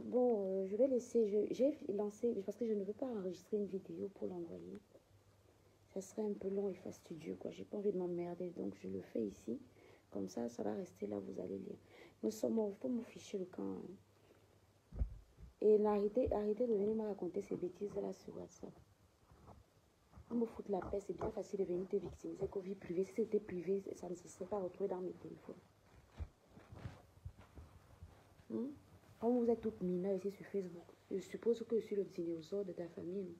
Bon, je vais laisser, j'ai lancé, parce que je ne veux pas enregistrer une vidéo pour l'envoyer. Ça serait un peu long et fastidieux, quoi. J'ai pas envie de m'emmerder, donc je le fais ici. Comme ça va rester là, vous allez lire. Nous sommes, il faut me ficher le camp. Hein. Et arrêtez de venir me raconter ces bêtises-là sur WhatsApp. On me fout la paix, c'est bien facile de venir te victimiser qu'au vie privée. Si c'était privé, ça ne se serait pas retrouvé dans mes téléphones. Quand vous êtes toute mineure ici sur Facebook, je suppose que je suis le dinosaure de ta famille.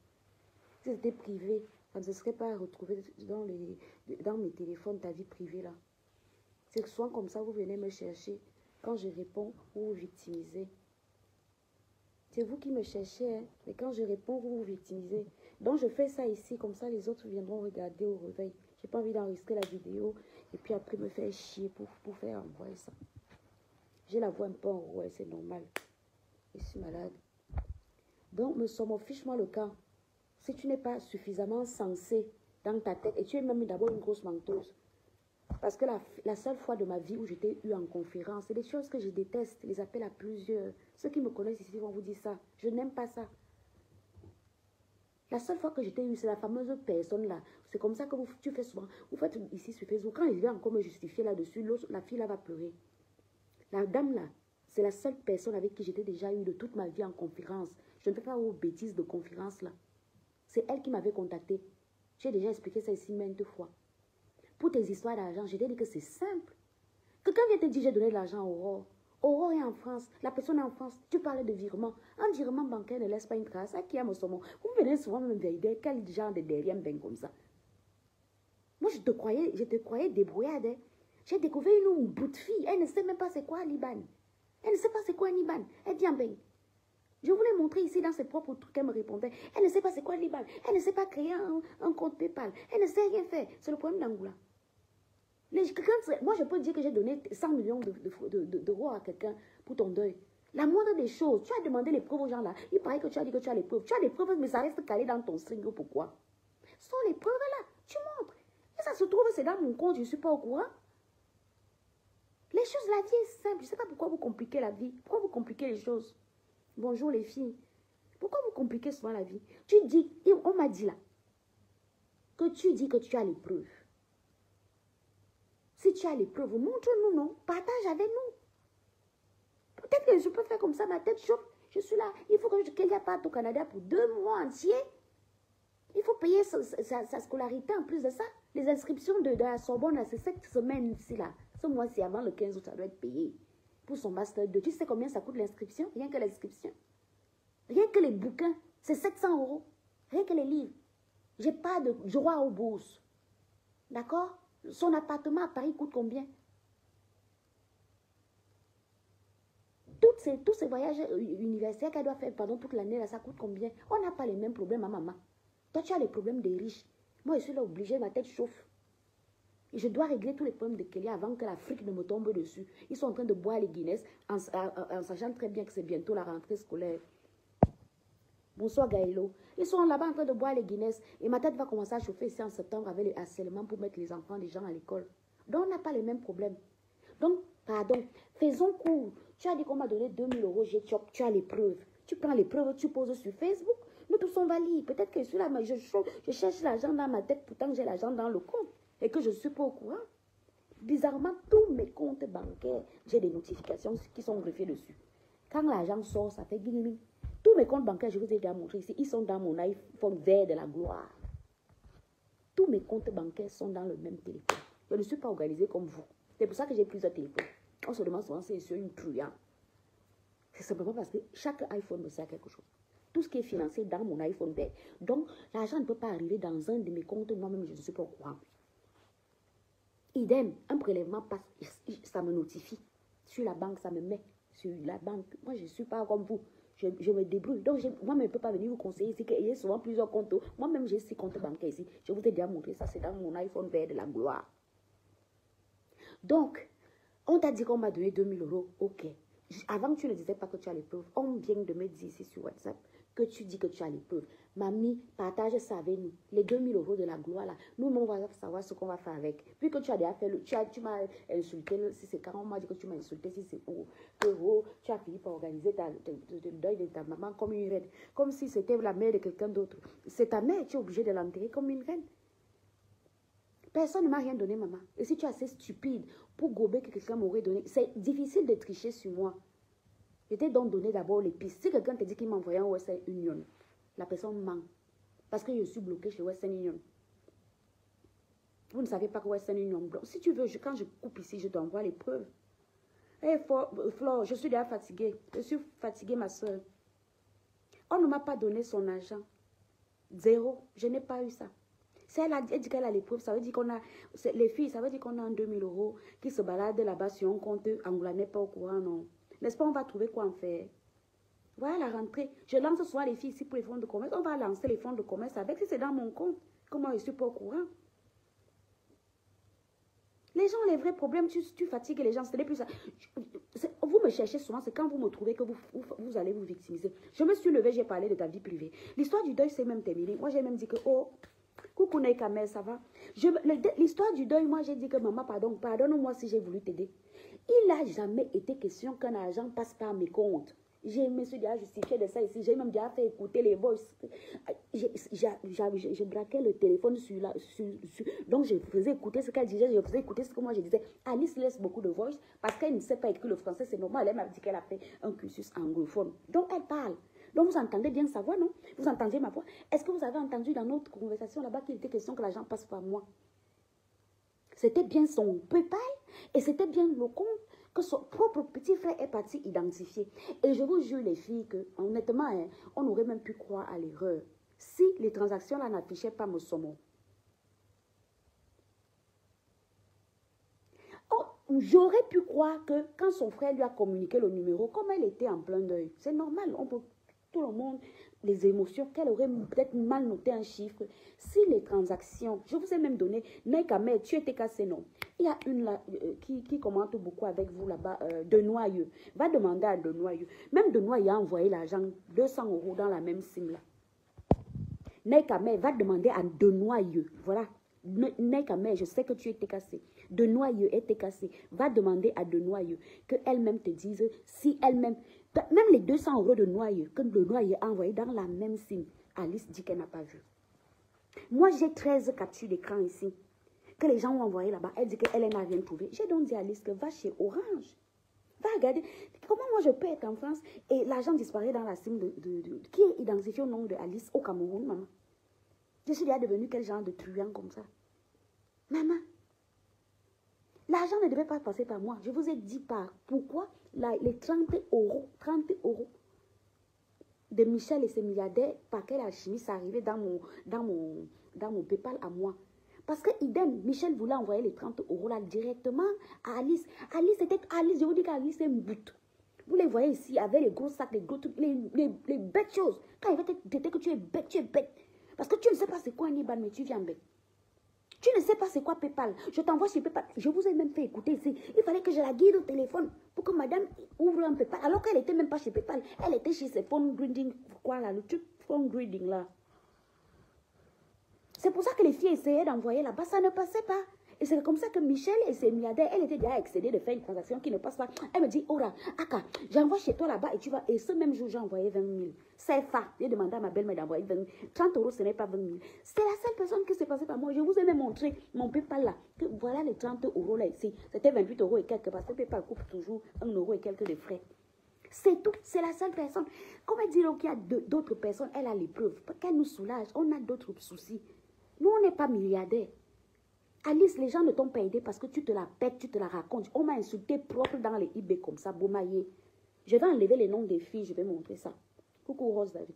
Si c'était privé, ça ne se serait pas retrouvé dans mes téléphones, ta vie privée là. C'est que soit comme ça, vous venez me chercher. Quand je réponds, vous vous victimisez. C'est vous qui me cherchez, hein? Mais quand je réponds, vous vous victimisez. Donc je fais ça ici, comme ça les autres viendront regarder au réveil. J'ai pas envie d'enregistrer la vidéo et puis après me faire chier pour faire envoyer ça. J'ai la voix un peu enrouée, c'est normal. Je suis malade. Donc, fiche-moi le camp. Si tu n'es pas suffisamment sensé dans ta tête, et tu es même d'abord une grosse menteuse. Parce que la seule fois de ma vie où j'étais eu en conférence, c'est des choses que je déteste, les appels à plusieurs. Ceux qui me connaissent ici vont vous dire ça. Je n'aime pas ça. La seule fois que j'étais eu, c'est la fameuse personne-là. C'est comme ça que tu fais souvent. Vous faites ici sur Facebook. Quand il vient encore me justifier là-dessus, la fille là va pleurer. La dame là, c'est la seule personne avec qui j'étais déjà eu de toute ma vie en conférence. Je ne fais pas aux bêtises de conférence là. C'est elle qui m'avait contacté. J'ai déjà expliqué ça ici maintes fois. Pour tes histoires d'argent, je t'ai dit que c'est simple. Quelqu'un vient te dire j'ai donné de l'argent à Aurore. Aurore est en France. La personne est en France. Tu parles de virement. Un virement bancaire ne laisse pas une trace. À qui a mon saumon? Vous venez souvent me vérifier quel genre de derrière me vient comme ça. Moi, je te croyais débrouillade. Hein. J'ai découvert une bout de fille. Elle ne sait même pas c'est quoi un Liban. Elle ne sait pas c'est quoi un Liban. Elle dit en ben. Je vous l'ai montré ici dans ses propres trucs qu'elle me répondait. Elle ne sait pas c'est quoi un Liban. Elle ne sait pas créer un compte PayPal. Elle ne sait rien faire. C'est le problème d'Angoula. Moi, je peux dire que j'ai donné 100 millions d'euros à quelqu'un pour ton deuil. La moindre des choses, tu as demandé les preuves aux gens là. Il paraît que tu as dit que tu as les preuves. Tu as les preuves, mais ça reste calé dans ton string. Pourquoi? Ce sont les preuves là. Tu montres. Et ça se trouve, c'est dans mon compte, je ne suis pas au courant. Les choses, la vie est simple. Je ne sais pas pourquoi vous compliquez la vie. Pourquoi vous compliquez les choses? Bonjour les filles. Pourquoi vous compliquez souvent la vie? Tu dis, on m'a dit là, que tu dis que tu as les preuves. Si tu as les preuves, montre-nous, non? Partage avec nous. Peut-être que je peux faire comme ça, ma tête chauffe. Je suis là. Il faut que quelqu'un parte au Canada pour 2 mois entiers. Il faut payer sa scolarité en plus de ça. Les inscriptions de la Sorbonne, c'est cette semaine-ci là. Ce mois-ci, avant le 15 août, ça doit être payé. Pour son master 2. Tu sais combien ça coûte l'inscription? Rien que l'inscription. Rien que les bouquins, c'est 700 €. Rien que les livres. J'ai pas de droit aux bourses. D'accord? Son appartement à Paris coûte combien? Tous ces voyages universitaires qu'elle doit faire pendant toute l'année, là, ça coûte combien? On n'a pas les mêmes problèmes, hein, maman. Toi, tu as les problèmes des riches. Moi, je suis là obligée, ma tête chauffe. Et je dois régler tous les problèmes de Kelly avant que l'Afrique ne me tombe dessus. Ils sont en train de boire les Guinness en sachant très bien que c'est bientôt la rentrée scolaire. Bonsoir Gaëlo. Ils sont là-bas en train de boire les Guinness. Et ma tête va commencer à chauffer ici en septembre avec le harcèlement pour mettre les enfants des gens à l'école. Donc, on n'a pas les mêmes problèmes. Donc, pardon, faisons court. Tu as dit qu'on m'a donné 2000 €, tu as les preuves. Tu prends les preuves, tu poses sur Facebook. Nous tous on valide. Peut-être que je suis là, mais je cherche l'argent dans ma tête, pourtant j'ai l'argent dans le compte. Et que je ne suis pas au courant. Bizarrement, tous mes comptes bancaires, j'ai des notifications qui sont greffées dessus. Quand l'argent sort, ça fait guignimi. Tous mes comptes bancaires, je vous ai déjà montré ici, ils sont dans mon iPhone vert de la gloire. Tous mes comptes bancaires sont dans le même téléphone. Je ne suis pas organisée comme vous. C'est pour ça que j'ai plusieurs téléphones. On se demande souvent si c'est sur une truand. C'est simplement parce que chaque iPhone me sert à quelque chose. Tout ce qui est financé dans mon iPhone vert. Donc, l'argent ne peut pas arriver dans un de mes comptes. Moi-même, je ne suis pas au courant. Idem, un prélèvement passe, ça me notifie. Sur la banque, ça me met. Sur la banque, moi, je ne suis pas comme vous. Je me débrouille. Donc, moi-même, je ne peux pas venir vous conseiller ici qu'il y ait souvent plusieurs comptes. Moi-même, j'ai 6 comptes bancaires ici. Je vous ai déjà montré ça. C'est dans mon iPhone vert de la gloire. Donc, on t'a dit qu'on m'a donné 2000 €. Ok. Avant que tu ne disais pas que tu as les preuves, on vient de me dire ici sur WhatsApp que tu dis que tu as l'épreuve. Mamie, partage ça avec nous. Les 2000 euros de la gloire, là. Nous, on va savoir ce qu'on va faire avec. Puis que tu as déjà fait le... Tu m'as insulté, si c'est quand on m'a dit que tu m'as insulté, si c'est tu as fini par organiser le deuil de ta maman comme une reine. Comme si c'était la mère de quelqu'un d'autre. C'est ta mère, tu es obligé de l'enterrer comme une reine. Personne ne m'a rien donné, maman. Et si tu es assez stupide pour gober que quelqu'un m'aurait donné, c'est difficile de tricher sur moi. Je t'ai donc donné d'abord les pistes. Si quelqu'un te dit qu'il m'a envoyé un Western Union, la personne ment. Parce que je suis bloquée chez Western Union. Vous ne savez pas que Western Union bloque. Si tu veux, quand je coupe ici, je t'envoie les preuves. Hé, Flore, je suis déjà fatiguée. Je suis fatiguée, ma soeur. On ne m'a pas donné son argent. Zéro. Je n'ai pas eu ça. Si elle dit qu'elle a les preuves, ça veut dire qu'on a... Les filles, ça veut dire qu'on a 2000 euros qui se baladent là-bas sur un compte angolais, n'est pas au courant, non. N'est-ce pas, on va trouver quoi en faire. Voilà la rentrée. Je lance souvent les filles ici pour les fonds de commerce. On va lancer les fonds de commerce avec. Si c'est dans mon compte, comment je suis pas au courant. Les gens, les vrais problèmes, tu fatigues les gens. Ce n'est plus ça. Vous me cherchez souvent, c'est quand vous me trouvez que vous allez vous victimiser. Je me suis levée, j'ai parlé de ta vie privée. L'histoire du deuil, c'est même terminé. Moi, j'ai même dit que, oh, coucou Naïkamel, ça va. L'histoire du deuil, moi, j'ai dit que, maman, pardonne-moi si j'ai voulu t'aider. Il n'a jamais été question qu'un argent passe par mes comptes. Je me suis déjà justifié de ça ici. J'ai même déjà fait écouter les voices. Je braquais le téléphone donc je faisais écouter ce qu'elle disait. Je faisais écouter ce que moi je disais. Alice laisse beaucoup de voix parce qu'elle ne sait pas écrire le français. C'est normal. Elle m'a dit qu'elle a fait un cursus anglophone. Donc elle parle. Donc vous entendez bien sa voix, non? Vous entendez ma voix? Est-ce que vous avez entendu dans notre conversation là-bas qu'il était question que l'argent passe par moi? C'était bien son PayPal et c'était bien le compte que son propre petit frère est parti identifier. Et je vous jure les filles que honnêtement, on aurait même pu croire à l'erreur si les transactions là n'affichaient pas mon sommet. Oh, j'aurais pu croire que quand son frère lui a communiqué le numéro, comme elle était en plein deuil, c'est normal, on peut, tout le monde, les émotions, qu'elle aurait peut-être mal noté un chiffre. Si les transactions, je vous ai même donné, Naïkamel, tu étais cassé, non? Il y a une là, qui commente beaucoup avec vous là-bas, de Noyeux. Va demander à De Noyeux. Même De Noyeux a envoyé l'argent, 200 euros dans la même SIM là. Naïkamel, va demander à De Noyeux. Voilà. Naïkamel, je sais que tu étais cassé. De Noyeux était cassé. Va demander à De Noyeux qu'elle-même te dise si elle-même... Même les 200 euros de Noyeux, que De Noyeux a envoyé dans la même SIM, Alice dit qu'elle n'a pas vu. Moi, j'ai 13 captures d'écran ici, que les gens ont envoyé là-bas. Elle dit qu'elle n'a rien trouvé. J'ai donc dit à Alice que va chez Orange. Va regarder. Comment moi je peux être en France et l'argent disparaît dans la SIM qui est identifié au nom de Alice au Cameroun, maman? Je suis déjà devenue quel genre de truand comme ça? Maman, l'argent ne devait pas passer par moi. Je vous ai dit par pourquoi les 30 euros de Michel et ses milliardaires, par quelle alchimie ça arrivait dans mon PayPal à moi. Parce que idem, Michel voulait envoyer les 30 euros là directement à Alice. Alice, je vous dis qu'Alice c'est une butte. Vous les voyez ici avec les gros sacs, les gros trucs, les bêtes choses. Quand il va te dire que tu es bête. Parce que tu ne sais pas c'est quoi un IBAN, mais tu viens bête. Tu ne sais pas c'est quoi PayPal. Je t'envoie sur PayPal. Je vous ai même fait écouter ici. Il fallait que je la guide au téléphone pour que madame ouvre un PayPal. Alors qu'elle n'était même pas chez PayPal. Elle était chez ses phone greeting. Quoi là, le truc phone greeting là. C'est pour ça que les filles essayaient d'envoyer là-bas. Ça ne passait pas. Et c'est comme ça que Michel et ses milliardaires, elle était déjà excédée de faire une transaction qui ne passe pas. Elle me dit, oh là, Aka, j'envoie chez toi là-bas et tu vas. Et ce même jour, j'ai envoyé 20 000. C'est ça. J'ai demandé à ma belle-mère d'envoyer 20 000. 30 euros, ce n'est pas 20 000. C'est la seule personne qui s'est passée par moi. Je vous ai même montré mon PayPal là. Que voilà les 30 euros là ici. C'était 28 euros et quelques. Parce que PayPal coupe toujours 1 euro et quelques de frais. C'est tout. C'est la seule personne. Comme elle dit qu'il y a d'autres personnes, elle a les preuves. Qu'elle nous soulage. On a d'autres soucis. Nous, on n'est pas milliardaires. Alice, les gens ne t'ont pas aidé parce que tu te la pètes, tu te la racontes. On m'a insulté propre dans les eBay comme ça, Bomaye. Je vais enlever les noms des filles, je vais montrer ça. Coucou Rose David.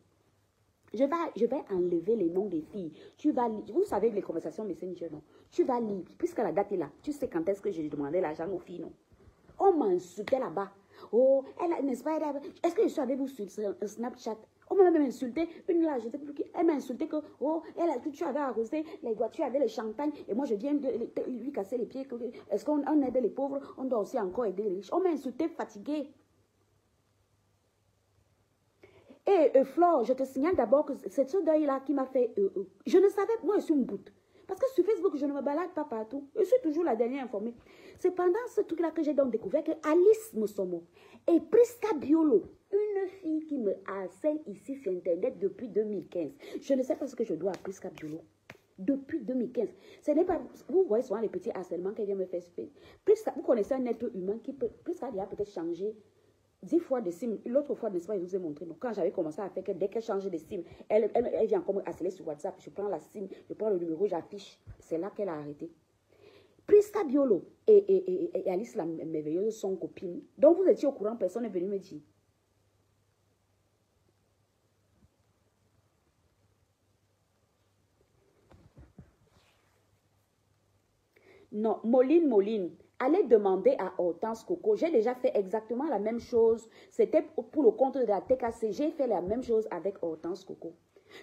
Je vais enlever les noms des filles. Tu vas lire. Vous savez les conversations Messenger, non? Tu vas lire. Puisque la date est là. Tu sais quand est-ce que j'ai demandé l'argent aux filles, non? On m'a insulté là-bas. Oh, n'est-ce pas? Est-ce que je suis avec vous sur Snapchat? On m'a même insulté, une là, je sais plus qui, elle m'a insulté que, oh, tu avais arrosé les voitures avec le champagne, et moi je viens de lui casser les pieds. Est-ce qu'on aide les pauvres? On doit aussi encore aider les riches. On m'a insulté, fatigué. Et Et Flore, je te signale d'abord que c'est ce deuil-là qui m'a fait... je ne savais... Moi, je suis une boute. Parce que sur Facebook, je ne me balade pas partout. Je suis toujours la dernière informée. C'est pendant ce truc-là que j'ai donc découvert que Alice Mosomo et Priska Biolo, une fille qui me harcèle ici sur Internet depuis 2015. Je ne sais pas ce que je dois à Priska Biolo. Depuis 2015. Ce n'est pas... Vous voyez souvent les petits harcèlements qu'elle vient me faire. Priska, vous connaissez un être humain qui peut... Priska a peut-être changé 10 fois de SIM. L'autre fois, n'est-ce pas, je vous ai montré. Donc, quand j'avais commencé à faire que dès qu'elle changeait de SIM, elle vient encore me harceler sur WhatsApp. Je prends la SIM, je prends le numéro, j'affiche. C'est là qu'elle a arrêté. Priska Biolo et Alice la merveilleuse sont copines. Donc, vous étiez au courant, personne n'est venu me dire. Non, Moline. Allez demander à Hortense Coco. J'ai déjà fait exactement la même chose. C'était pour le compte de la TKC. J'ai fait la même chose avec Hortense Coco.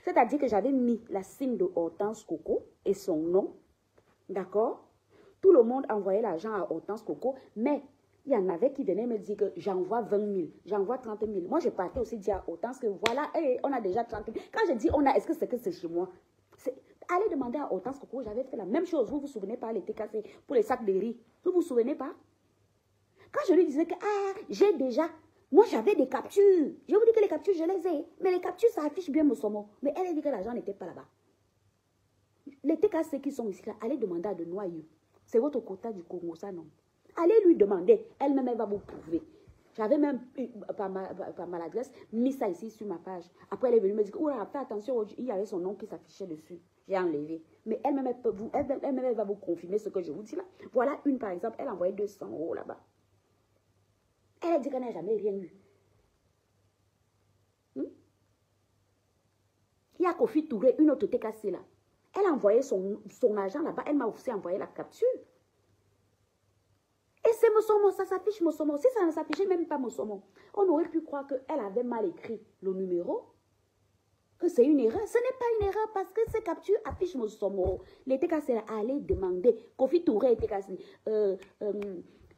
C'est-à-dire que j'avais mis la SIM de Hortense Coco et son nom. D'accord? Tout le monde envoyait l'argent à Hortense Coco. Mais il y en avait qui venaient me dire que j'envoie 20 000, j'envoie 30 000. Moi, je partais aussi dire à Hortense que voilà, hey, on a déjà 30 000. Quand je dis on a, est-ce que c'est chez moi? Allez demander à Hortense Coco, j'avais fait la même chose. Vous vous souvenez pas, elle était cassée pour les sacs de riz. Vous vous souvenez pas? Quand je lui disais que, j'ai déjà, moi j'avais des captures. Je vous dis que les captures, je les ai. Mais les captures, ça affiche bien mon sommet. Mais elle a dit que l'argent n'était pas là-bas. Les TKC qui sont ici, là, allez demander à de Noyau. C'est votre quota du Congo, ça non? Allez lui demander. Elle-même, elle va vous prouver. J'avais même, par maladresse, mis ça ici sur ma page. Après, elle est venue me dire, oh, fais attention, il y avait son nom qui s'affichait dessus. J'ai enlevé. Mais elle-même, elle va vous confirmer ce que je vous dis là. Voilà une, par exemple, elle a envoyé 200 € là-bas. Elle a dit qu'elle n'a jamais rien eu. Il y a Kofi Touré, une autre TKC là. Elle a envoyé son argent là-bas. Elle m'a aussi envoyé la capture. Et c'est Mosomo, ça s'affiche Mosomo. Si ça ne s'affichait même pas Mosomo, on aurait pu croire qu'elle avait mal écrit le numéro, que c'est une erreur. Ce n'est pas une erreur parce que ces captures affichent Mosomo. Les TKC là, allez demander. Kofi Touré et TKC.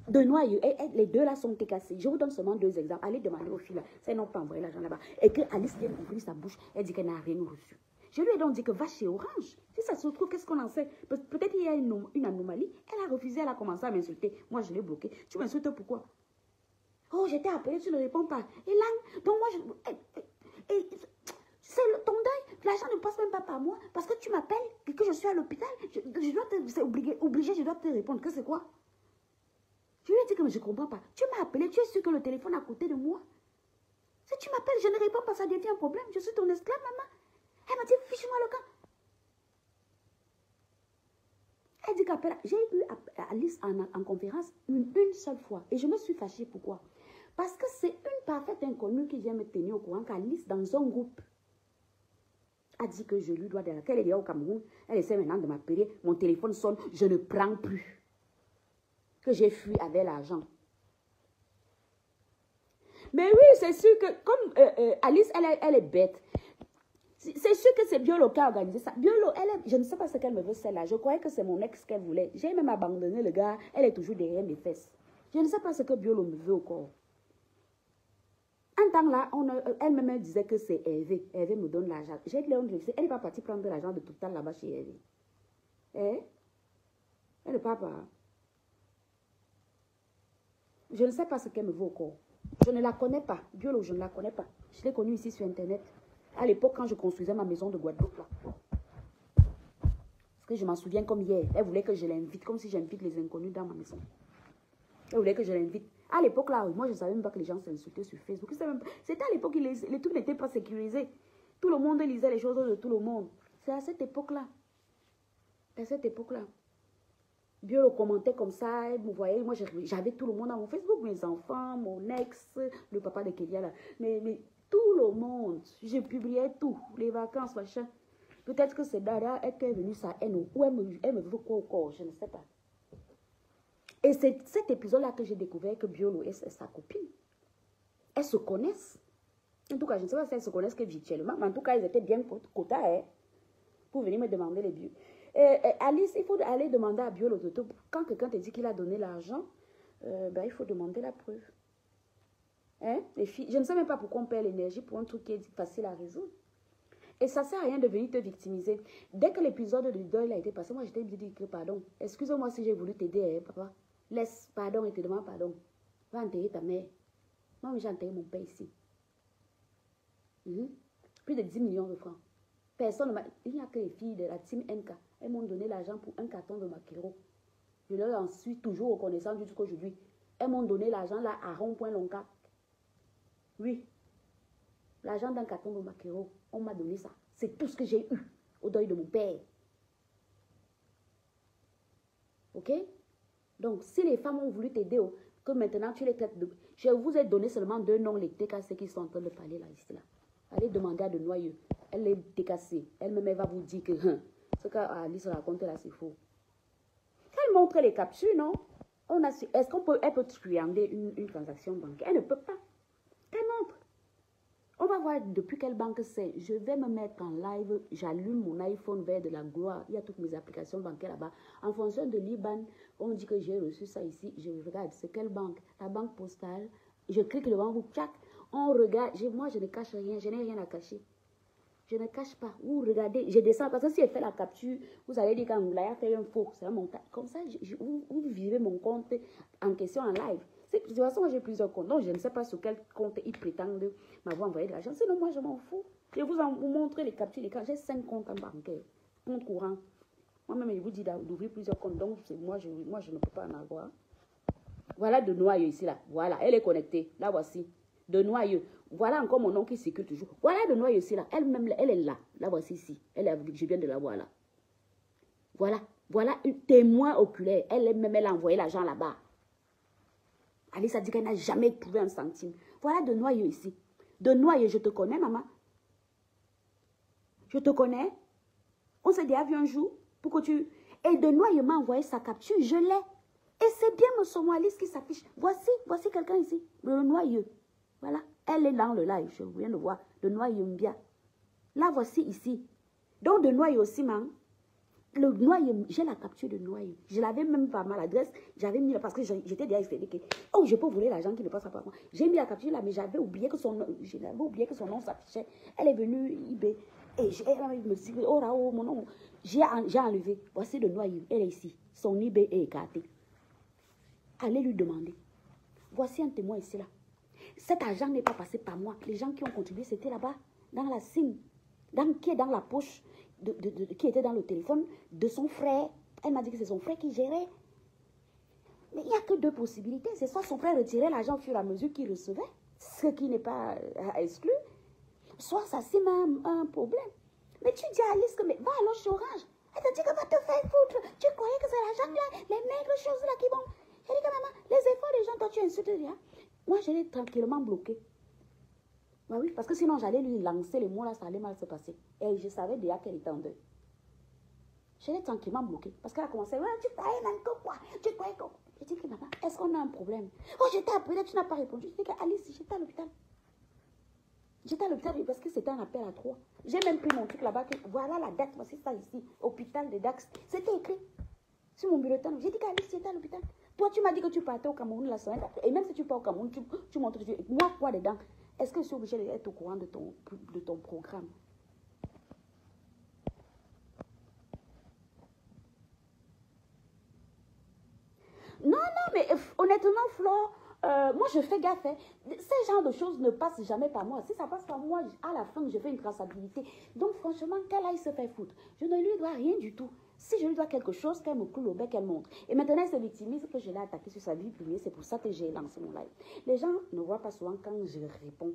De Noyau, les deux là sont TKC. Je vous donne seulement 2 exemples. Allez demander aux filles là. C'est non pas envoyer l'argent là-bas. Et que Alice vient ouvrir sa bouche, elle dit qu'elle n'a rien reçu. Je lui ai donc dit que va chez Orange. Si ça se trouve, qu'est-ce qu'on en sait? Peut-être qu'il y a une anomalie. Elle a refusé, elle a commencé à m'insulter. Moi, je l'ai bloqué. Tu m'insultes pourquoi? Oh, j'étais appelée, tu ne réponds pas. Et là, donc moi, c'est ton deuil. L'argent ne passe même pas par moi. Parce que tu m'appelles et que je suis à l'hôpital. C'est obligé, je dois te répondre. Que c'est quoi? Je lui ai dit que je ne comprends pas. Tu m'as appelé, tu es sûr que le téléphone est à côté de moi? Si tu m'appelles, je ne réponds pas, ça devient un problème. Je suis ton esclave, maman. Elle m'a dit, fiche-moi le camp. Elle dit qu'après, j'ai eu Alice en conférence une seule fois. Et je me suis fâchée. Pourquoi? Parce que c'est une parfaite inconnue qui vient me tenir au courant qu'Alice, dans un groupe, a dit que je lui dois de la... Qu'elle est déjà au Cameroun. Elle essaie maintenant de m'appeler. Mon téléphone sonne. Je ne prends plus. Que j'ai fui avec l'argent. Mais oui, c'est sûr que comme Alice, elle est bête. C'est sûr que c'est Biolo qui a organisé ça. Biolo, je ne sais pas ce qu'elle me veut celle-là. Je croyais que c'est mon ex qu'elle voulait. J'ai même abandonné le gars. Elle est toujours derrière mes fesses. Je ne sais pas ce que Biolo me veut encore. Un temps là, elle-même disait que c'est Hervé. Hervé me donne l'argent. J'ai dit, elle n'est pas partie prendre de l'argent de Total là-bas chez Hervé. Eh? Elle n'est pas part. Je ne sais pas ce qu'elle me veut encore. Je ne la connais pas. Biolo, je ne la connais pas. Je l'ai connue ici sur Internet. À l'époque, quand je construisais ma maison de Guadeloupe, là. Parce que je m'en souviens comme hier. Elle voulait que je l'invite, comme si j'invite les inconnus dans ma maison. Elle voulait que je l'invite. À l'époque, là, moi, je ne savais même pas que les gens s'insultaient sur Facebook. C'était à l'époque, les trucs n'étaient pas sécurisés. Tout le monde lisait les choses de tout le monde. C'est à cette époque-là. À cette époque-là. Biolo commentait comme ça, elle me voyait. Moi, j'avais tout le monde dans mon Facebook. Mes enfants, mon ex, le papa de Kélia, là. Mais tout le monde. Je publiais tout. Les vacances, machin. Peut-être que c'est Dada qu'elle est venue sa haine. Ou elle me veut quoi encore, je ne sais pas. Et c'est cet épisode-là que j'ai découvert que Biolo est sa copine. Elles se connaissent. En tout cas, je ne sais pas si elles se connaissent que virtuellement. Mais en tout cas, elles étaient bien quota, hein, pour venir me demander les bios. Alice, il faut aller demander à Biolo quand quelqu'un te dit qu'il a donné l'argent, il faut demander la preuve. Hein, les filles, je ne sais même pas pourquoi on perd l'énergie pour un truc qui est facile à résoudre. Et ça ne sert à rien de venir te victimiser. Dès que l'épisode de deuil a été passé, moi, j'étais dit que pardon. Excuse-moi si j'ai voulu t'aider, hein, papa. Laisse, pardon, et te demande pardon. Va enterrer ta mère. Moi, j'ai enterré mon père ici. Plus de 10 millions de francs. Personne ne m'a... Il n'y a que les filles de la team NK. Elles m'ont donné l'argent pour un carton de maquereau. Je leur en suis toujours reconnaissant jusqu'aujourd'hui. Elles m'ont donné l'argent là à Rond-Point-Lonca. Oui. L'argent d'un carton de maquereau. On m'a donné ça. C'est tout ce que j'ai eu au deuil de mon père. Ok? Donc, si les femmes ont voulu t'aider, que maintenant tu les traites de... Je vous ai donné seulement 2 noms, les TKC qui sont en train de parler là, ici, là. Allez demander à de Noyeux. Elle est TKC. Elle-même, elle va vous dire que ce qu'Alice raconte là, c'est faux. Elle montre les captures, non? Est-ce qu'elle peut trianger une transaction bancaire? Elle ne peut pas. Elle montre. On va voir depuis quelle banque c'est. Je vais me mettre en live. J'allume mon iPhone vers de la gloire. Il y a toutes mes applications bancaires là-bas. En fonction de l'IBAN, on dit que j'ai reçu ça ici. Je regarde, c'est quelle banque? La banque postale. Je clique devant vous. Tchac. On regarde. Moi, je ne cache rien. Je n'ai rien à cacher. Je ne cache pas. Vous regardez. Je descends. Parce que si elle fait la capture, vous allez dire qu'Angoula a fait un faux. C'est un montage. Comme ça, vous vivez mon compte en question en live. De toute façon, moi j'ai plusieurs comptes. Donc, je ne sais pas sur quel compte ils prétendent m'avoir envoyé de l'argent. Sinon, moi, je m'en fous. Je vous montrer les captures d'écran. J'ai 5 comptes en bancaire. Compte courant. Moi-même, je vous dis d'ouvrir plusieurs comptes. Donc, moi, je ne peux pas en avoir. Voilà de Noyeux ici, là. Voilà, elle est connectée. Là, voici. De Noyeux. Voilà encore mon nom qui circule toujours. Voilà de Noyeux ici, là. Elle-même, elle est là. Là, voici ici. Je viens de la voir, là. Voilà. Voilà une témoin oculaire. Elle-même, elle a envoyé l'argent là-bas. Alice a dit qu'elle n'a jamais trouvé un centime. Voilà de Noyeux ici. De Noyeux, je te connais, maman. Je te connais. On s'est déjà vu un jour pour que tu... Et de Noyeux m'a envoyé sa capture, je l'ai. Et c'est bien mon Alice qui s'affiche. Voici quelqu'un ici. De Noyeux. Voilà. Elle est dans le live, je viens de voir. De Noyeux Mbia. Là, voici ici. Donc, de Noyeux aussi, maman. Le Noyeux, j'ai la capture de Noyeux. Je l'avais même pas mal l'adresse. J'avais mis, parce que j'étais déjà expliqué. Oh, je peux voler l'argent qui ne passe pas par moi. J'ai mis la capture là, mais j'avais oublié que son nom s'affichait. Elle est venue eBay. Et elle me dit, oh là, oh, mon nom. J'ai enlevé. Voici de Noyeux. Elle est ici. Son eBay est écarté. Allez lui demander. Voici un témoin ici là. Cet argent n'est pas passé par moi. Les gens qui ont contribué, c'était là-bas, dans la SIM, qui est dans la poche. Qui était dans le téléphone de son frère. Elle m'a dit que c'est son frère qui gérait. Mais il n'y a que 2 possibilités. C'est soit son frère retirait l'argent au fur et à mesure qu'il recevait, ce qui n'est pas exclu, soit ça c'est un problème. Mais tu dis à Alice que, mais va alors chez Orange. Elle te dit que va te faire foutre. Tu croyais que c'est l'argent là, les maigres choses là qui vont. Elle dit que maman, les efforts des gens, toi tu insultes rien. Moi je l'ai tranquillement bloqué. Bah oui, parce que sinon j'allais lui lancer les mots là, ça allait mal se passer. Et je savais déjà qu'elle était en deuil. Je l'ai tranquillement bloquée. Parce qu'elle a commencé, ouais, tu croyais encore quoi? Tu croyais quoi? Je dis que maman, est-ce qu'on a un problème? Oh, je t'ai appelé, tu n'as pas répondu. Je dis qu'Alice, j'étais à l'hôpital. J'étais à l'hôpital parce que c'était un appel à 3. J'ai même pris mon truc là-bas. Voilà la date, voici ça ici. Hôpital de Dax. C'était écrit sur mon bulletin. J'ai dit qu'Alice, j'étais à l'hôpital. Toi, tu m'as dit que tu partais au Cameroun la semaine d'après. Et même si tu pars au Cameroun, tu montres. Moi, quoi dedans? Est-ce que je suis obligée d'être au courant de ton programme? Non, mais honnêtement, Flore, moi je fais gaffe. Hein. Ces genres de choses ne passent jamais par moi. Si ça passe par moi, à la fin, je fais une traçabilité. Donc franchement, qu'elle aille se faire foutre. Je ne lui dois rien du tout. Si je lui dois quelque chose, qu'elle me coule au bec, elle montre. Et maintenant, elle se victimise que je l'ai attaqué sur sa vie privée. C'est pour ça que j'ai lancé mon live. Les gens ne voient pas souvent quand je réponds.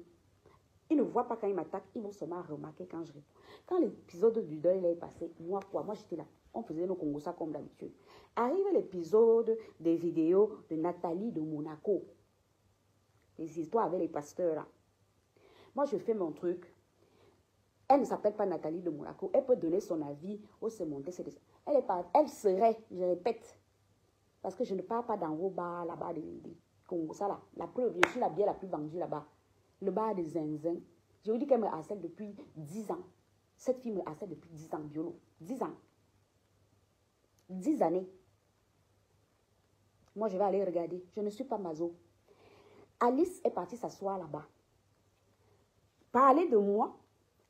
Ils ne voient pas quand ils m'attaquent. Ils vont seulement remarquer quand je réponds. Quand l'épisode du deuil est passé, moi j'étais là. On faisait nos Congossas comme d'habitude. Arrive l'épisode des vidéos de Nathalie de Monaco. Les histoires avec les pasteurs là. Moi, je fais mon truc. Elle ne s'appelle pas Nathalie de Monaco. Elle peut donner son avis ou se monter. Elle serait, je répète, parce que je ne parle pas dans vos bars là-bas de Congossas là. La preuve, je suis la bière la plus vendue là-bas. Le bar de Zinzin. Je vous dis qu'elle me harcèle depuis 10 ans. Cette fille me harcèle depuis 10 ans, Biolo. 10 ans. 10 années. Moi, je vais aller regarder. Je ne suis pas maso. Alice est partie s'asseoir là-bas. Parler de moi,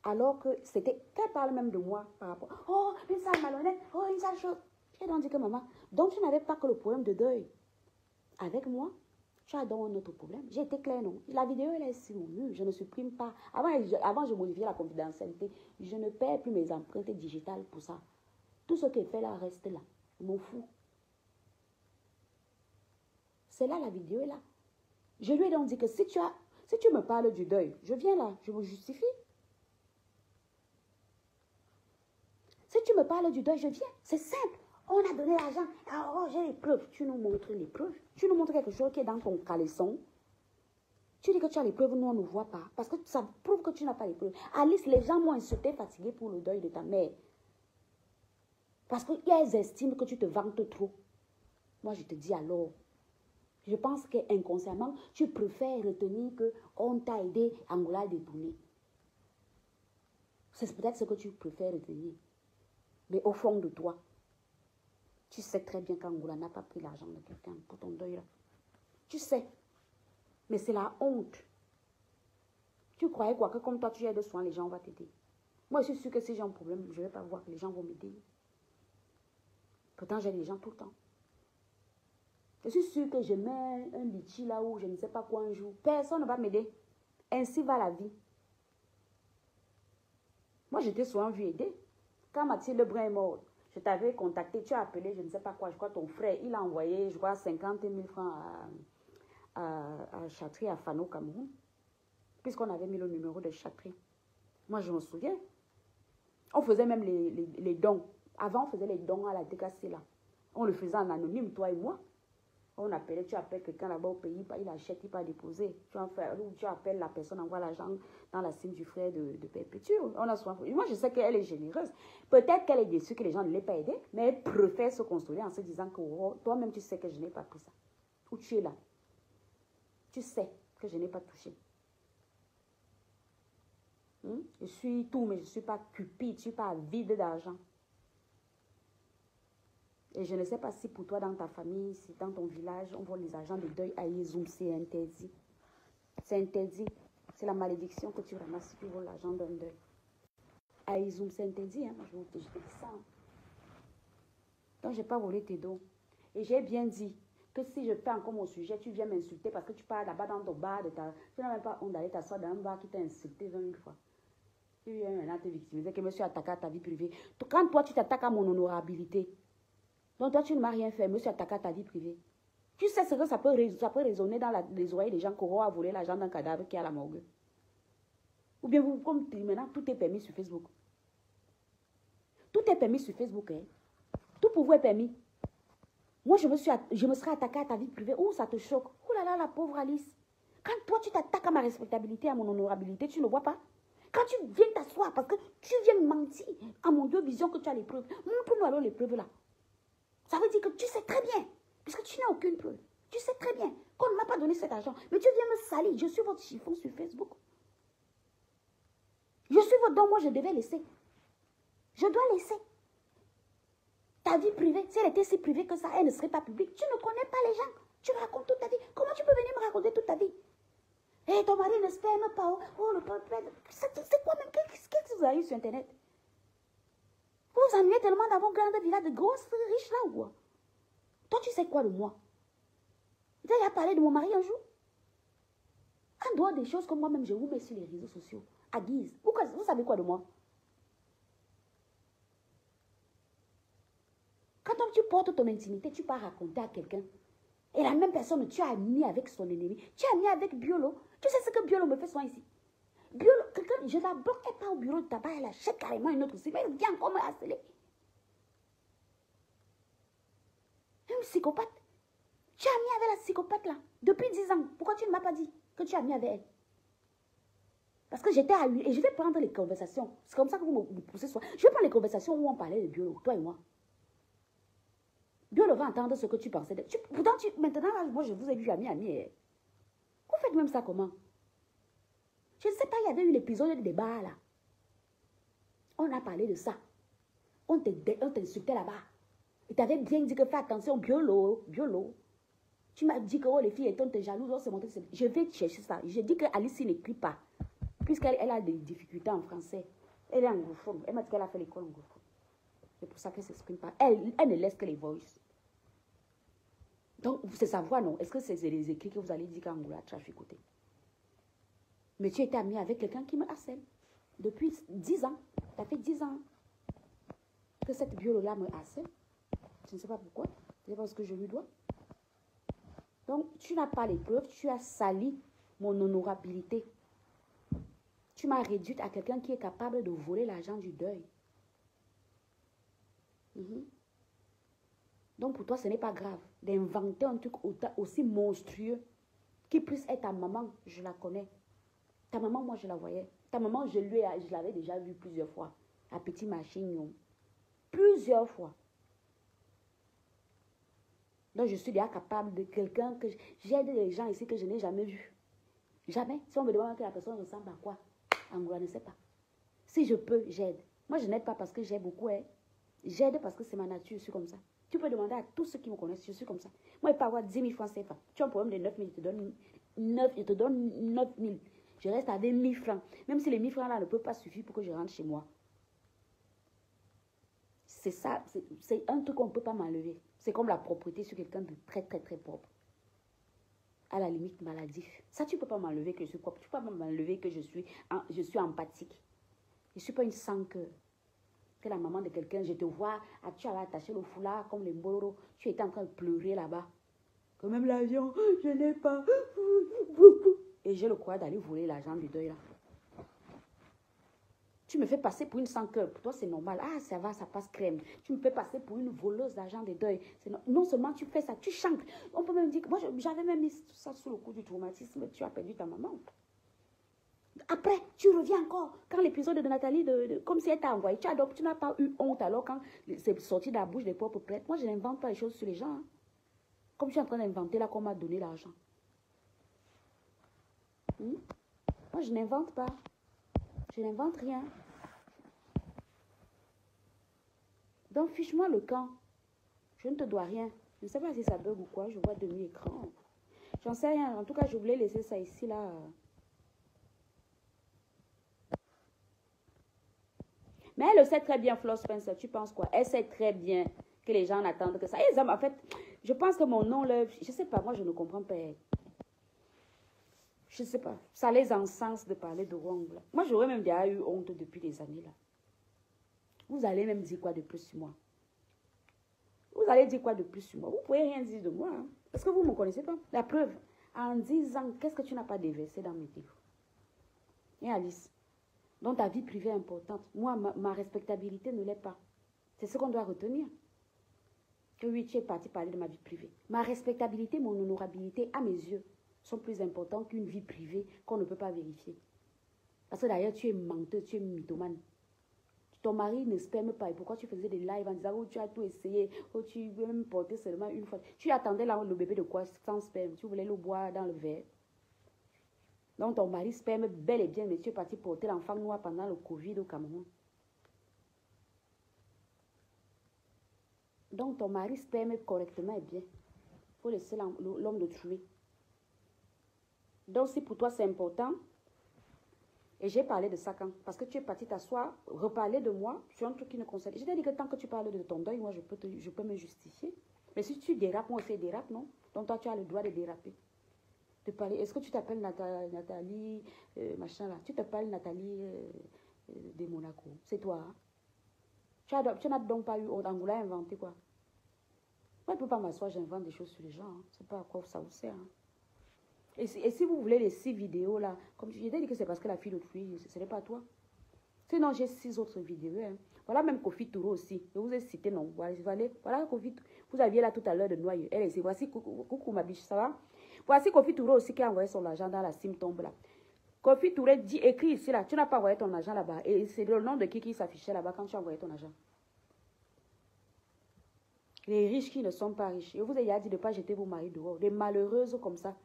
alors que c'était... Qu'elle parle même de moi par rapport... Oh, une sale malhonnête, oh, une sale chose. J'ai donc dit que maman, donc tu n'avais pas que le problème de deuil. Avec moi, tu as donc un autre problème. J'ai été claire, non? La vidéo, elle est sur mon mur. Je ne supprime pas. Avant, je modifiais la confidentialité. Je ne perds plus mes empreintes digitales pour ça. Tout ce qui est fait là reste là. Je m'en fous. C'est là, la vidéo est là. Je lui ai donc dit que si tu me parles du deuil, je viens là, je me justifie. Si tu me parles du deuil, je viens. C'est simple. On a donné l'argent. Alors, j'ai les preuves. Tu nous montres les preuves. Tu nous montres quelque chose qui est dans ton caleçon. Tu dis que tu as les preuves, nous on ne voit pas. Parce que ça prouve que tu n'as pas les preuves. Alice, les gens m'ont insulté, fatigué pour le deuil de ta mère. Parce qu'ils estiment que tu te vantes trop. Moi, je te dis alors, je pense qu'inconsciemment, tu préfères retenir qu'on t'a aidé à Angola à détourner. C'est peut-être ce que tu préfères retenir. Mais au fond de toi, tu sais très bien qu'Angola n'a pas pris l'argent de quelqu'un pour ton deuil là. Tu sais. Mais c'est la honte. Tu croyais quoi? Que comme toi, tu aides soin, les gens vont t'aider. Moi, je suis sûre que si j'ai un problème, je ne vais pas voir que les gens vont m'aider. Pourtant, j'aide les gens tout le temps. Je suis sûre que je mets un litchi là où je ne sais pas quoi un jour. Personne ne va m'aider. Ainsi va la vie. Moi, j'étais souvent vu aider. Quand Mathilde Lebrun est morte, je t'avais contacté, tu as appelé, je ne sais pas quoi, je crois ton frère, il a envoyé, je crois, 50 000 francs à Chatry, à Fano, Cameroun. Puisqu'on avait mis le numéro de Chatry. Moi, je me souviens. On faisait même les dons. Avant, on faisait les dons à la DKC, là. On le faisait en anonyme, toi et moi. On appelait, tu appelles quelqu'un là-bas au pays, il achète, il va déposer. Tu appelles la personne, envoie l'argent dans la cime du frère de Perpétuel. On a souvent... Moi, je sais qu'elle est généreuse. Peut-être qu'elle est déçue que les gens ne l'aient pas aidée, mais elle préfère se consoler en se disant que oh, toi-même, tu sais que je n'ai pas pris ça. Ou tu es là. Tu sais que je n'ai pas touché. Je suis tout, mais je ne suis pas cupide, je ne suis pas vide d'argent. Et je ne sais pas si pour toi, dans ta famille, si dans ton village, on voit les agents de deuil à Yezoum, c'est interdit. C'est interdit. C'est la malédiction que tu ramasses si tu voles l'argent d'un deuil. À Yezoum, c'est interdit. Hein? Je te dis ça. Hein? Donc, je n'ai pas volé tes dons. Et j'ai bien dit que si je fais encore mon sujet, tu viens m'insulter parce que tu parles là-bas dans ton bar. Tu n'as même pas honte d'aller t'asseoir dans un bar qui t'a insulté 20 000 fois. Tu viens maintenant te victimiser, que monsieur attaque à ta vie privée. Quand toi, tu t'attaques à mon honorabilité, donc toi, tu ne m'as rien fait, monsieur attaque à ta vie privée. Tu sais ce que ça peut résonner dans les oreilles des gens qui auront à voler l'argent d'un cadavre qui est à la morgue. Ou bien vous, comme maintenant, tout est permis sur Facebook. Tout est permis sur Facebook. Hein. Tout pour vous est permis. Moi, je me serais attaquée à ta vie privée. Oh, ça te choque. Oh là là, la pauvre Alice. Quand toi, tu t'attaques à ma respectabilité, à mon honorabilité, tu ne vois pas. Quand tu viens t'asseoir parce que tu viens mentir à mon Dieu vision que tu as les preuves. Montre-nous alors les preuves là. Ça veut dire que tu sais très bien, puisque tu n'as aucune preuve. Tu sais très bien qu'on ne m'a pas donné cet argent. Mais tu viens me salir. Je suis votre chiffon sur Facebook. Je suis votre don. Moi, je devais laisser. Je dois laisser. Ta vie privée, si elle était si privée que ça, elle ne serait pas publique. Tu ne connais pas les gens. Tu me racontes toute ta vie. Comment tu peux venir me raconter toute ta vie? Et ton mari ne se permet pas. Oh, le peuple. C'est quoi même? Qu'est-ce que vous avez eu sur Internet? Vous vous ennuyez tellement d'avoir grande villa de grosses riches là ou quoi? Toi, tu sais quoi de moi? Tu as parlé de mon mari un jour? En dehors des choses que moi-même je vous mets sur les réseaux sociaux, à guise. Vous savez quoi de moi? Quand tu portes ton intimité, tu pars raconter à quelqu'un. Et la même personne, tu as mis avec son ennemi. Tu as mis avec Biolo. Tu sais ce que Biolo me fait soin ici? Biolo, quelqu'un, je la bloque, elle part au bureau de tabac, elle achète carrément une autre cible. Elle vient encore me harceler. Un psychopathe. Tu as mis avec la psychopathe là, depuis 10 ans. Pourquoi tu ne m'as pas dit que tu as mis avec elle? Parce que j'étais à lui et je vais prendre les conversations. C'est comme ça que vous me poussez soin. Je vais prendre les conversations où on parlait de Biolo, toi et moi. Biolo va entendre ce que tu pensais. Pourtant, maintenant, là, moi, je vous ai vu ami. Vous faites même ça comment? Je ne sais pas, il y avait eu l'épisode de débat là. On a parlé de ça. On t'insultait là-bas. Et tu avais bien dit que fais attention, Biolo. Tu m'as dit que oh, les filles étant jalouses, oh, c'est montré. Je vais chercher ça. Je dis que Alice n'écrit pas. Puisqu'elle a des difficultés en français. Elle est anglophone. Elle m'a dit qu'elle a fait l'école anglophone. C'est pour ça qu'elle ne s'exprime pas. Elle ne laisse que les voices. Donc, c'est sa voix, non? Est-ce que c'est les écrits que vous allez dire qu'Angola a traficoté? Mais tu étais amie avec quelqu'un qui me harcèle. Depuis 10 ans. Ça fait 10 ans que cette biolo-là me harcèle. Je ne sais pas pourquoi. C'est parce que je lui dois. Donc, tu n'as pas les preuves. Tu as sali mon honorabilité. Tu m'as réduite à quelqu'un qui est capable de voler l'argent du deuil. Donc, pour toi, ce n'est pas grave d'inventer un truc aussi monstrueux qui puisse être ta maman. Je la connais. Ta maman, moi, je la voyais. Ta maman, je l'avais déjà vue plusieurs fois. À Petit Machine. Plusieurs fois. Donc, je suis déjà capable de quelqu'un que j'aide les gens ici que je n'ai jamais vu. Jamais. Si on me demande que la personne ressemble à quoi, Angola ne sait pas. Si je peux, j'aide. Moi, je n'aide pas parce que j'ai beaucoup. J'aide parce que c'est ma nature, je suis comme ça. Tu peux demander à tous ceux qui me connaissent, je suis comme ça. Moi, je peux avoir 10 000 francs CFA. Tu as un problème de 9 000, je te donne 9 000. Je reste à des 1 000 francs. Même si les 1 000 francs là ne peuvent pas suffire pour que je rentre chez moi. C'est ça, c'est un truc qu'on ne peut pas m'enlever. C'est comme la propreté sur quelqu'un de très, très, très propre. À la limite maladif. Ça, tu ne peux pas m'enlever que je suis propre. Tu ne peux pas m'enlever que je suis empathique. Je ne suis pas une sans-cœur. Que la maman de quelqu'un, je te vois, tu avais attaché le foulard comme les Mboro, tu étais en train de pleurer là-bas. Quand même l'avion, je n'ai pas. Et j'ai le courage d'aller voler l'argent du deuil là. Tu me fais passer pour une sans-cœur. Pour toi, c'est normal. Ah, ça va, ça passe crème. Tu me fais passer pour une voleuse d'argent de deuil. Non seulement tu fais ça, tu chantes. On peut même dire que moi, j'avais même mis ça sous le coup du traumatisme. Tu as perdu ta maman. Après, tu reviens encore. Quand l'épisode de Nathalie, comme si elle t'a envoyé, tu n'as pas eu honte alors quand c'est sorti de la bouche des propres prêtres. Moi, je n'invente pas les choses sur les gens. Hein. Comme je suis en train d'inventer là qu'on m'a donné l'argent. Moi, je n'invente pas. Je n'invente rien. Donc, fiche-moi le camp. Je ne te dois rien. Je ne sais pas si ça bug ou quoi. Je vois demi-écran. J'en sais rien. En tout cas, je voulais laisser ça ici, là. Mais elle le sait très bien, Flo Spencer. Tu penses quoi? Elle sait très bien que les gens n'attendent que ça. Et en fait, je pense que mon nom, là, je ne sais pas. Moi, je ne comprends pas. Je ne sais pas. Ça les encense de parler de Wong. Moi, j'aurais même déjà eu honte depuis des années, là. Vous allez même dire quoi de plus sur moi? Vous allez dire quoi de plus sur moi? Vous ne pouvez rien dire de moi. Hein? Parce que vous ne me connaissez pas. La preuve, en 10 ans, qu'est-ce que tu n'as pas déversé dans mes livres? Et Alice, donc ta vie privée est importante. Moi, ma respectabilité ne l'est pas. C'est ce qu'on doit retenir. Que oui, tu es parti parler de ma vie privée. Ma respectabilité, mon honorabilité, à mes yeux, sont plus importants qu'une vie privée qu'on ne peut pas vérifier. Parce que d'ailleurs, tu es menteur, tu es mythomane. Ton mari ne sperme pas. Et pourquoi tu faisais des lives en disant, oh, tu as tout essayé, oh, tu veux même porter seulement une fois. Tu attendais là le bébé de quoi? Sans sperme. Tu voulais le boire dans le verre. Donc ton mari sperme bel et bien, mais tu es parti porter l'enfant noir pendant le Covid au Cameroun. Donc ton mari sperme correctement et bien. Il faut laisser l'homme de tuer. Donc si pour toi c'est important, et j'ai parlé de ça quand, parce que tu es parti t'asseoir, reparler de moi sur un truc qui ne concerne. Je t'ai dit que tant que tu parles de ton deuil, moi je peux me justifier. Mais si tu dérapes, moi aussi je dérape, non? Donc toi tu as le droit de déraper. De parler. Est-ce que tu t'appelles Nathalie, machin là? Tu t'appelles Nathalie de Monaco. C'est toi. Hein? Tu n'as donc pas eu Angola inventé quoi? Moi je ne peux pas m'asseoir, j'invente des choses sur les gens. Hein? C'est pas à quoi ça vous sert. Hein? Et si vous voulez les 6 vidéos là, comme je t'ai dit que c'est parce que la fille d'autrui, ce n'est pas toi. Sinon, j'ai 6 autres vidéos. Hein. Voilà même Kofi Touro aussi. Je vous ai cité, non. Voilà Kofi. Vous aviez là tout à l'heure de Noyeux. Elle est ici. Voici coucou ma biche, ça va? Voici Kofi Touro aussi qui a envoyé son argent dans la sim tombe là. Kofi Touro dit, écrit ici là, tu n'as pas envoyé ton argent là-bas. Et c'est le nom de qui s'affichait là-bas quand tu as envoyé ton argent. Les riches qui ne sont pas riches. Je vous ai dit de ne pas jeter vos maris dehors. Des malheureuses comme ça.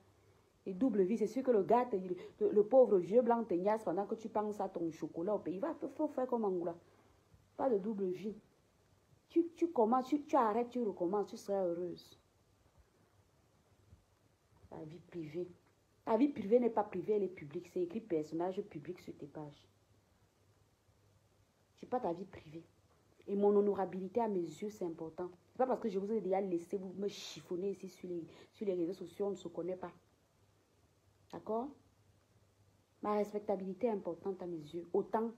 Et double vie, c'est sûr que le gars, le pauvre vieux blanc teignasse pendant que tu penses à ton chocolat au pays. Il faut faire comme Angoula. Pas de double vie. Tu commences, tu arrêtes, tu recommences, tu seras heureuse. Ta vie privée. Ta vie privée n'est pas privée, elle est publique. C'est écrit personnage public sur tes pages. C'est pas ta vie privée. Et mon honorabilité à mes yeux, c'est important. C'est pas parce que je vous ai déjà laissé vous me chiffonner ici sur les réseaux sociaux, on ne se connaît pas. D'accord? Ma respectabilité est importante à mes yeux. Autant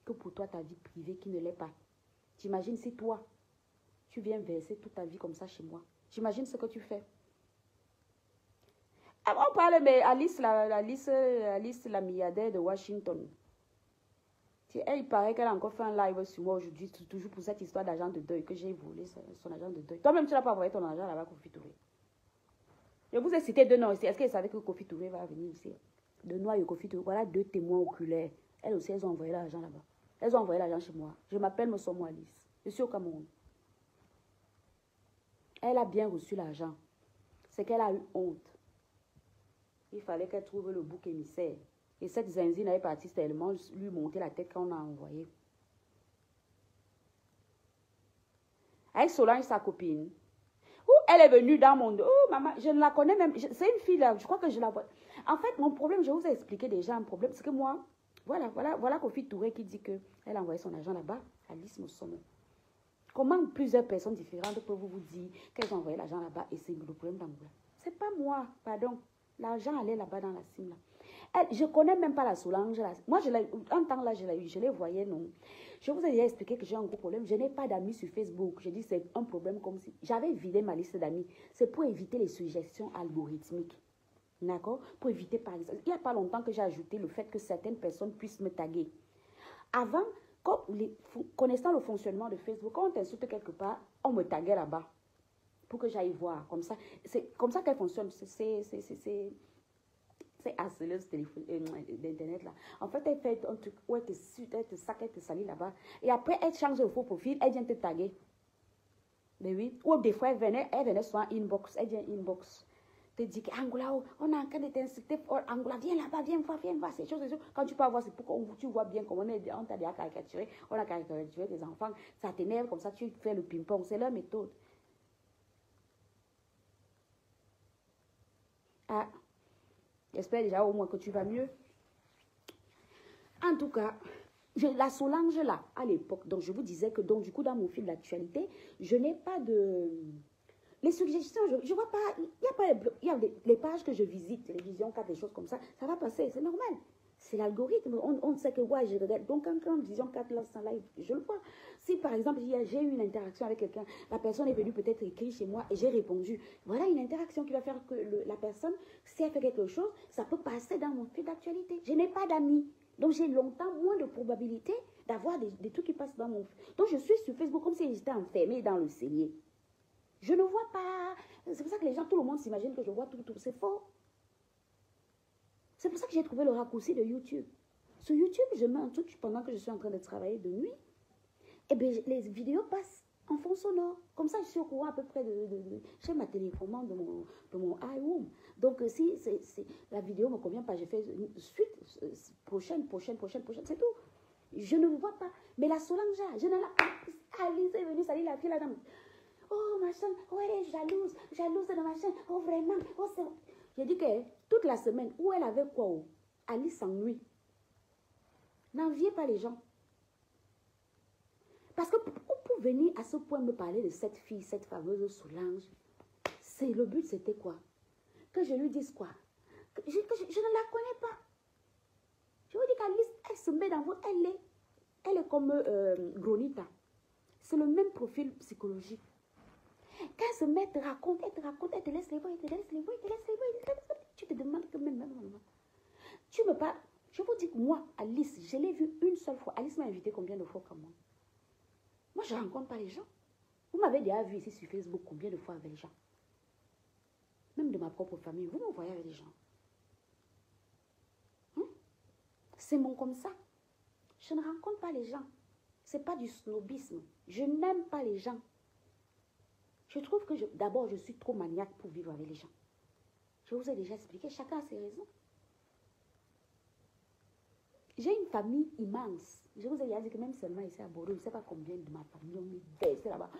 que pour toi, ta vie privée qui ne l'est pas. T'imagines si toi, tu viens verser toute ta vie comme ça chez moi. J'imagine ce que tu fais. On parle, mais Alice, la milliardaire de Washington. Il paraît qu'elle a encore fait un live sur moi aujourd'hui, toujours pour cette histoire d'agent de deuil, que j'ai volé son agent de deuil. Toi-même, tu n'as pas envoyé ton argent là-bas, Kofi Touré. Je vous ai cité deux noms ici. Est-ce qu'elle savait que Kofi Touré va venir ici? De Noix et Kofi Touré. Voilà deux témoins oculaires. Elles aussi, elles ont envoyé l'argent là-bas. Elles ont envoyé l'argent chez moi. Je m'appelle Mosomo Alice. Je suis au Cameroun. Elle a bien reçu l'argent. C'est qu'elle a eu honte. Il fallait qu'elle trouve le bouc émissaire. Et cette zinzine est partie tellement lui monter la tête quand on a envoyé. Avec Solange, sa copine. Où elle est venue dans mon... Oh, maman, je ne la connais même. C'est une fille là, je crois que je la vois. En fait, mon problème, je vous ai expliqué déjà un problème. C'est que moi, voilà Kofi Touré qui dit qu'elle a envoyé son argent là-bas. Alice Mosomo. Comment plusieurs personnes différentes peuvent vous dire qu'elles ont envoyé l'argent là-bas et c'est le problème d'Angola? C'est pas moi, pardon. L'argent allait là-bas dans la cime là. Je ne connais même pas la Solange. Là. Moi, en temps là, je les voyais, non. Je vous ai déjà expliqué que j'ai un gros problème. Je n'ai pas d'amis sur Facebook. Je dis c'est un problème comme si... J'avais vidé ma liste d'amis. C'est pour éviter les suggestions algorithmiques. D'accord? Pour éviter, par exemple... Il n'y a pas longtemps que j'ai ajouté le fait que certaines personnes puissent me taguer. Avant, connaissant le fonctionnement de Facebook, quand on t'insulte quelque part, on me taguait là-bas. Pour que j'aille voir. Comme ça. C'est comme ça qu'elle fonctionne. C'est harceleuse d'internet là. En fait, elle fait un truc où elle te sac, elle te salit là-bas. Et après, elle change de faux profil, elle vient te taguer. Mais oui. Ou des fois, elle venait sur un inbox, elle vient inbox. Te dit qu'Angola, on a en train de t'insulter. Angola, viens là-bas, viens voir ces choses. Quand tu peux voir, c'est pour que tu vois bien comment on t'a déjà caricaturé. On a caricaturé tes enfants. Ça t'énerve, comme ça, tu fais le ping-pong. C'est leur méthode. Ah. J'espère déjà au moins que tu vas mieux. En tout cas, la Solange là, à l'époque, donc je vous disais que donc du coup dans mon fil d'actualité, je n'ai pas de... Les suggestions, je vois pas, il y a les pages que je visite, télévision, 4, des choses comme ça va passer, c'est normal. C'est l'algorithme, on sait que ouais, je regarde. Donc quand Vision 4 lance en live, je le vois. Si par exemple, j'ai eu une interaction avec quelqu'un, la personne est venue peut-être écrire chez moi et j'ai répondu. Voilà une interaction qui va faire que la personne, si elle fait quelque chose, ça peut passer dans mon fil d'actualité. Je n'ai pas d'amis. Donc j'ai longtemps moins de probabilité d'avoir des trucs qui passent dans mon... Donc je suis sur Facebook comme si j'étais enfermée dans le cellier. Je ne vois pas... C'est pour ça que les gens, tout le monde s'imagine que je vois tout. C'est faux. C'est pour ça que j'ai trouvé le raccourci de YouTube. Sur YouTube, je mets un truc pendant que je suis en train de travailler de nuit. Et bien, les vidéos passent en fond sonore. Comme ça, je suis au courant à peu près j'ai ma télécommande de mon iRoom. Donc, si la vidéo ne me convient pas, je fais une suite, prochaine, c'est tout. Je ne vois pas. Mais la Solange, je ne la... Alice est venue salir la fille là-dedans. Oh, machin, oh, elle est jalouse de machin. Oh, vraiment, oh, c'est... J'ai dit que toute la semaine, où elle avait quoi? Alice s'ennuie. N'enviez pas les gens. Parce que pour venir à ce point me parler de cette fille, cette fameuse Solange, le but c'était quoi? Que je lui dise quoi? Que je ne la connais pas. Je vous dis qu'Alice, elle se met dans vous, elle est comme Gronita. C'est le même profil psychologique. Quand elle se met, elle te raconte, elle te laisse les voix, tu te demandes que même. Tu me parles. Je vous dis que moi, Alice, je l'ai vue une seule fois. Alice m'a invité combien de fois comme moi? Moi, je ne rencontre pas les gens. Vous m'avez déjà vu ici sur Facebook combien de fois avec les gens? Même de ma propre famille, vous me voyez avec les gens. C'est mon comme ça. Je ne rencontre pas les gens. Ce n'est pas du snobisme. Je n'aime pas les gens. Je trouve que d'abord, je suis trop maniaque pour vivre avec les gens. Je vous ai déjà expliqué, chacun a ses raisons. J'ai une famille immense. Je vous ai déjà dit que même seulement ici à Bordeaux, je ne sais pas combien de ma famille ont mis baissé là-bas.